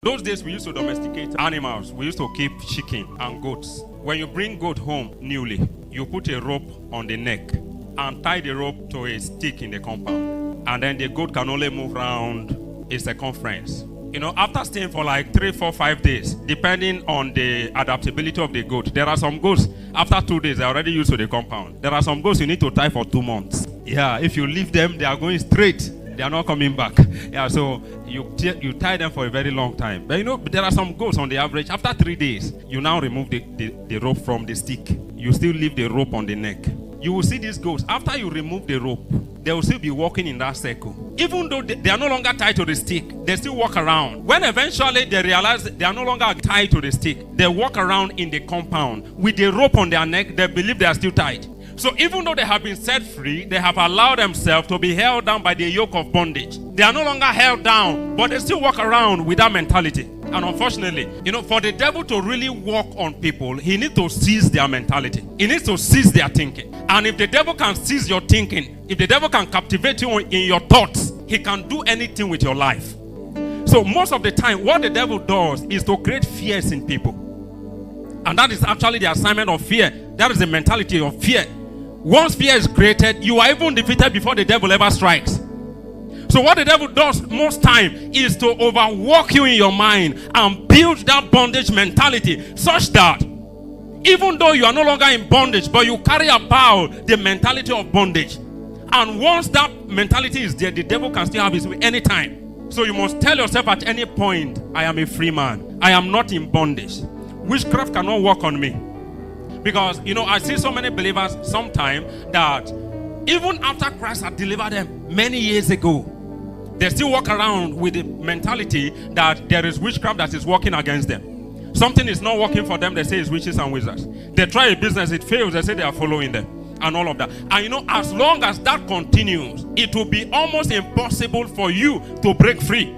Those days we used to domesticate animals. We used to keep chicken and goats. When you bring goat home newly, you put a rope on the neck and tie the rope to a stick in the compound. And then the goat can only move around a circumference. You know, after staying for like 3, 4, 5 days, depending on the adaptability of the goat, there are some goats, after 2 days, they're already used to the compound. There are some goats you need to tie for 2 months. Yeah, if you leave them, they are going straight. They are not coming back. Yeah, so you tie them for a very long time. But you know, there are some goats on the average, after 3 days, you now remove the rope from the stick. You still leave the rope on the neck. You will see these goats, after you remove the rope, they will still be walking in that circle. Even though they are no longer tied to the stick, they still walk around. When eventually they realize they are no longer tied to the stick, they walk around in the compound with the rope on their neck. They believe they are still tied. So even though they have been set free, they have allowed themselves to be held down by the yoke of bondage. They are no longer held down, but they still walk around with that mentality. And unfortunately, you know, for the devil to really work on people, he needs to seize their mentality. He needs to seize their thinking. And if the devil can seize your thinking, if the devil can captivate you in your thoughts, he can do anything with your life. So most of the time, what the devil does is to create fears in people. And that is actually the assignment of fear. That is the mentality of fear. Once fear is created, you are even defeated before the devil ever strikes. So what the devil does most time is to overwork you in your mind and build that bondage mentality such that even though you are no longer in bondage, but you carry about the mentality of bondage. And once that mentality is there, the devil can still have his way anytime. So you must tell yourself at any point, I am a free man. I am not in bondage. Witchcraft cannot work on me. Because, you know, I see so many believers sometimes that even after Christ had delivered them many years ago, they still walk around with the mentality that there is witchcraft that is working against them. Something is not working for them, they say it's witches and wizards. They try a business, it fails, they say they are following them and all of that. And you know, as long as that continues, it will be almost impossible for you to break free.